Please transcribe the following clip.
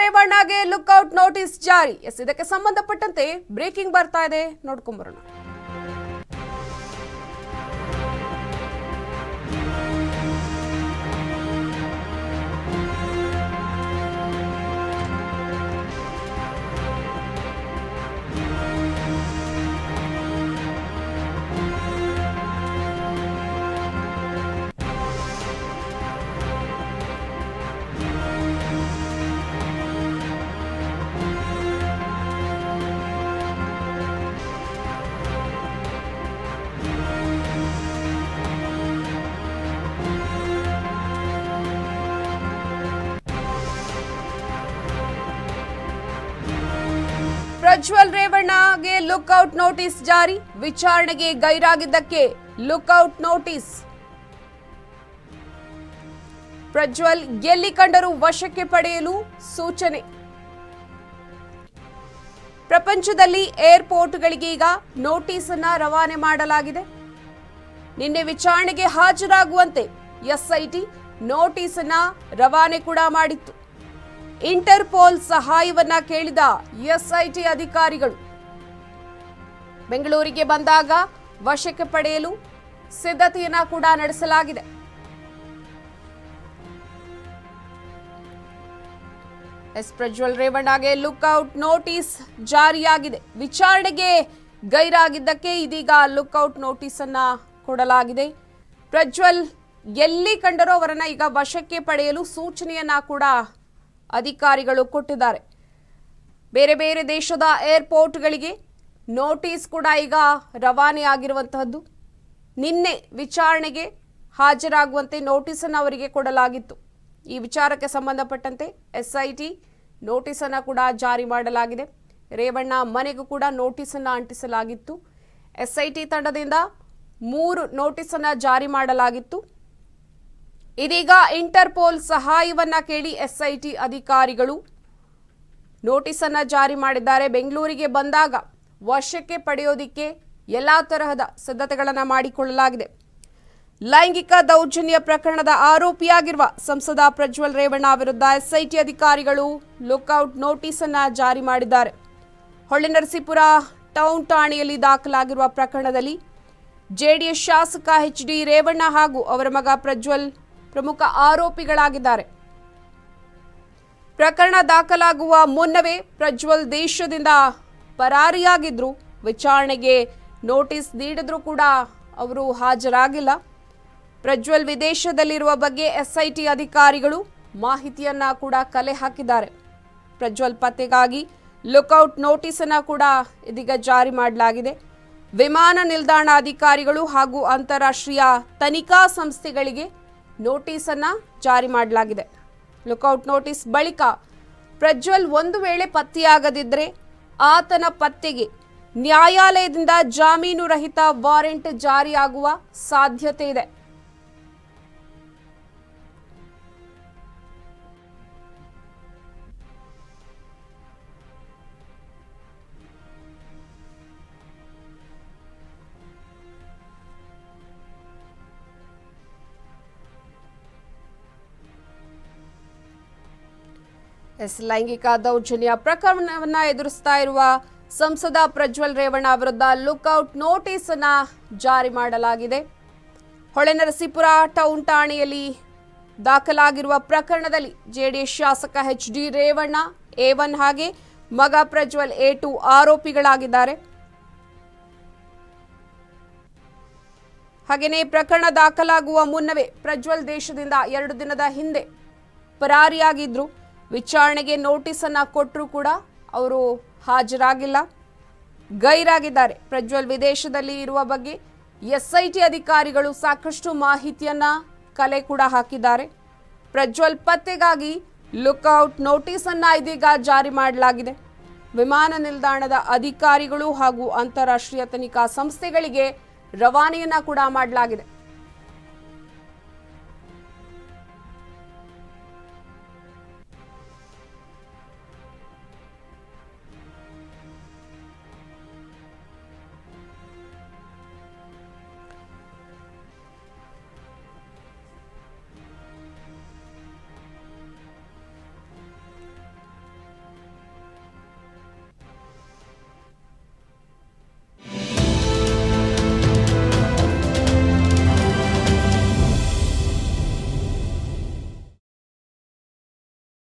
ರೇವಣ್ಣಗೆ lookout notice ಜಾರಿ. ಇದಕ್ಕೆ ಸಂಬಂಧಪಟ್ಟಂತೆ ಬ್ರೇಕಿಂಗ್ ಬರ್ತಾ ಇದೆ, ನೋಡ್ಕೊಂಬರೋಣ. ಪ್ರಜ್ವಲ್ ರೇವಣ್ಣಗೆ ಲುಕ್ಔಟ್ ನೋಟಿಸ್ ಜಾರಿ. ವಿಚಾರಣೆಗೆ ಗೈರಾಗಿದ್ದಕ್ಕೆ ಲುಕ್ಔಟ್ ನೋಟಿಸ್. ಪ್ರಜ್ವಲ್ ಎಲ್ಲಿ ಕಂಡರೂ ವಶಕ್ಕೆ ಪಡೆಯಲು ಸೂಚನೆ. ಪ್ರಪಂಚದಲ್ಲಿ ಏರ್ಪೋರ್ಟ್ಗಳಿಗೆ ಈಗ ನೋಟಿಸ್ ಅನ್ನ ರವಾನೆ ಮಾಡಲಾಗಿದೆ. ನಿನ್ನೆ ವಿಚಾರಣೆಗೆ ಹಾಜರಾಗುವಂತೆ ಎಸ್ಐಟಿ ನೋಟಿಸ್ ಅನ್ನ ರವಾನೆ ಕೂಡ ಮಾಡಿತ್ತು. ಇಂಟರ್ಪೋಲ್ ಸಹಾಯವನ್ನ ಕೇಳಿದ ಎಸ್ಐಟಿ ಅಧಿಕಾರಿಗಳು ಬೆಂಗಳೂರಿಗೆ ಬಂದಾಗ ವಶಕ್ಕೆ ಪಡೆಯಲು ಸಿದ್ಧತೆಯನ್ನ ಕೂಡ ನಡೆಸಲಾಗಿದೆ. ಪ್ರಜ್ವಲ್ ರೇವಣ್ಣಗೆ ಲುಕ್ಔಟ್ ನೋಟಿಸ್ ಜಾರಿಯಾಗಿದೆ. ವಿಚಾರಣೆಗೆ ಗೈರಾಗಿದ್ದಕ್ಕೆ ಇದೀಗ ಲುಕ್ಔಟ್ ನೋಟಿಸ್ ಅನ್ನ ಕೊಡಲಾಗಿದೆ. ಪ್ರಜ್ವಲ್ ಎಲ್ಲಿ ಕಂಡರೋ ಅವರನ್ನ ಈಗ ವಶಕ್ಕೆ ಪಡೆಯಲು ಸೂಚನೆಯನ್ನ ಕೂಡ ಅಧಿಕಾರಿಗಳು ಕೊಟ್ಟಿದ್ದಾರೆ. ಬೇರೆ ಬೇರೆ ದೇಶದ ಏರ್ಪೋರ್ಟ್ಗಳಿಗೆ ನೋಟಿಸ್ ಕೂಡ ಈಗ ರವಾನೆ ಆಗಿರುವಂತಹದ್ದು. ನಿನ್ನೆ ವಿಚಾರಣೆಗೆ ಹಾಜರಾಗುವಂತೆ ನೋಟಿಸ್ ಅನ್ನು ಅವರಿಗೆ ಕೊಡಲಾಗಿತ್ತು. ಈ ವಿಚಾರಕ್ಕೆ ಸಂಬಂಧಪಟ್ಟಂತೆ ಎಸ್ಐಟಿ ನೋಟಿಸ್ ಅನ್ನು ಕೂಡ ಜಾರಿ ಮಾಡಲಾಗಿದೆ. ರೇವಣ್ಣ ಮನೆಗೂ ಕೂಡ ನೋಟಿಸ್ ಅನ್ನು ಅಂಟಿಸಲಾಗಿತ್ತು. ಎಸ್ಐಟಿ ತಂಡದಿಂದ 3 ನೋಟಿಸ್ ಅನ್ನು ಜಾರಿ ಮಾಡಲಾಗಿತ್ತು. ಇದೀಗ ಇಂಟರ್ಪೋಲ್ ಸಹಾಯವನ್ನ ಕೇಳಿ ಎಸ್ಐಟಿ ಅಧಿಕಾರಿಗಳು ನೋಟಿಸ್ ಅನ್ನ ಜಾರಿ ಮಾಡಿದ್ದಾರೆ. ಬೆಂಗಳೂರಿಗೆ ಬಂದಾಗ ವಶಕ್ಕೆ ಪಡೆಯೋದಿಕ್ಕೆ ಎಲ್ಲಾ ತರಹದ ಸಿದ್ಧತೆಗಳನ್ನು ಮಾಡಿಕೊಳ್ಳಲಾಗಿದೆ. ಲೈಂಗಿಕ ದೌರ್ಜನ್ಯ ಪ್ರಕರಣದ ಆರೋಪಿಯಾಗಿರುವ ಸಂಸದ ಪ್ರಜ್ವಲ್ ರೇವಣ್ಣ ವಿರುದ್ಧ ಎಸ್ಐಟಿ ಅಧಿಕಾರಿಗಳು ಲುಕ್ಔಟ್ ನೋಟಿಸ್ ಅನ್ನ ಜಾರಿ ಮಾಡಿದ್ದಾರೆ. ಹೊಳೆನರಸೀಪುರ ಟೌನ್ ಠಾಣೆಯಲ್ಲಿ ದಾಖಲಾಗಿರುವ ಪ್ರಕರಣದಲ್ಲಿ ಜೆಡಿಎಸ್ ಶಾಸಕ ಎಚ್.ಡಿ. ರೇವಣ್ಣ ಹಾಗೂ ಅವರ ಮಗ ಪ್ರಜ್ವಲ್ ಪ್ರಮುಖ ಆರೋಪಿಗಳಾಗಿದ್ದಾರೆ. ಪ್ರಕರಣ ದಾಖಲಾಗುವ ಮುನ್ನವೇ ಪ್ರಜ್ವಲ್ ದೇಶದಿಂದ ಪರಾರಿಯಾಗಿದ್ರು. ವಿಚಾರಣೆಗೆ ನೋಟಿಸ್ ನೀಡಿದ್ರೂ ಕೂಡ ಅವರು ಹಾಜರಾಗಿಲ್ಲ. ಪ್ರಜ್ವಲ್ ವಿದೇಶದಲ್ಲಿರುವ ಬಗ್ಗೆ ಎಸ್ಐಟಿ ಅಧಿಕಾರಿಗಳು ಮಾಹಿತಿಯನ್ನ ಕೂಡ ಕಲೆ ಹಾಕಿದ್ದಾರೆ. ಪ್ರಜ್ವಲ್ ಪತ್ತೆಗಾಗಿ ಲುಕ್ಔಟ್ ನೋಟಿಸ್ ಅನ್ನ ಕೂಡ ಇದೀಗ ಜಾರಿ ಮಾಡಲಾಗಿದೆ. ವಿಮಾನ ನಿಲ್ದಾಣ ಅಧಿಕಾರಿಗಳು ಹಾಗೂ ಅಂತಾರಾಷ್ಟ್ರೀಯ ತನಿಖಾ ಸಂಸ್ಥೆಗಳಿಗೆ ನೋಟಿಸ್ ಅನ್ನ ಜಾರಿ ಮಾಡಲಾಗಿದೆ. ಲುಕ್ಔಟ್ ನೋಟಿಸ್ ಬಳಿಕ ಪ್ರಜ್ವಲ್ ಒಂದು ವೇಳೆ ಪತ್ತೆಯಾಗದಿದ್ದರೆ ಆತನ ಪತ್ತೆಗೆ ನ್ಯಾಯಾಲಯದಿಂದ ಜಾಮೀನು ರಹಿತ ವಾರೆಂಟ್ ಜಾರಿಯಾಗುವ ಸಾಧ್ಯತೆ ಇದೆ. ಲೈಂಗಿಕ ದೌರ್ಜನ್ಯ ಪ್ರಕರಣವನ್ನ ಎದುರಿಸ್ತಾ ಇರುವ ಸಂಸದ ಪ್ರಜ್ವಲ್ ರೇವಣ್ಣ ವಿರುದ್ಧ ಲುಕ್ಔಟ್ ನೋಟಿಸ್ ಅನ್ನ ಜಾರಿ ಮಾಡಲಾಗಿದೆ. ಹೊಳೆನರಸೀಪುರ ಟೌನ್ ಠಾಣೆಯಲ್ಲಿ ದಾಖಲಾಗಿರುವ ಪ್ರಕರಣದಲ್ಲಿ ಜೆಡಿಎಸ್ ಶಾಸಕ ಎಚ್.ಡಿ. ರೇವಣ್ಣ A1 ಹಾಗೆ ಮಗ ಪ್ರಜ್ವಲ್ A2 ಆರೋಪಿಗಳಾಗಿದ್ದಾರೆ. ಹಾಗೆಯೇ ಪ್ರಕರಣ ದಾಖಲಾಗುವ ಮುನ್ನವೇ ಪ್ರಜ್ವಲ್ ದೇಶದಿಂದ 2 ದಿನದ ಹಿಂದೆ ಪರಾರಿಯಾಗಿದ್ರು. ವಿಚಾರಣೆಗೆ ನೋಟಿಸ್ ಅನ್ನ ಕೊಟ್ಟರೂ ಕೂಡ ಅವರು ಹಾಜರಾಗಿಲ್ಲ, ಗೈರಾಗಿದ್ದಾರೆ. ಪ್ರಜ್ವಲ್ ವಿದೇಶದಲ್ಲಿ ಇರುವ ಬಗ್ಗೆ ಎಸ್ಐಟಿ ಅಧಿಕಾರಿಗಳು ಸಾಕಷ್ಟು ಮಾಹಿತಿಯನ್ನ ಕಲೆ ಕೂಡ ಹಾಕಿದ್ದಾರೆ. ಪ್ರಜ್ವಲ್ ಪತ್ತೆಗಾಗಿ ಲುಕ್ಔಟ್ ನೋಟಿಸ್ ಅನ್ನ ಇದೀಗ ಜಾರಿ ಮಾಡಲಾಗಿದೆ. ವಿಮಾನ ನಿಲ್ದಾಣದ ಅಧಿಕಾರಿಗಳು ಹಾಗೂ ಅಂತಾರಾಷ್ಟ್ರೀಯ ತನಿಖಾ ಸಂಸ್ಥೆಗಳಿಗೆ ರವಾನೆಯನ್ನ ಕೂಡ ಮಾಡಲಾಗಿದೆ.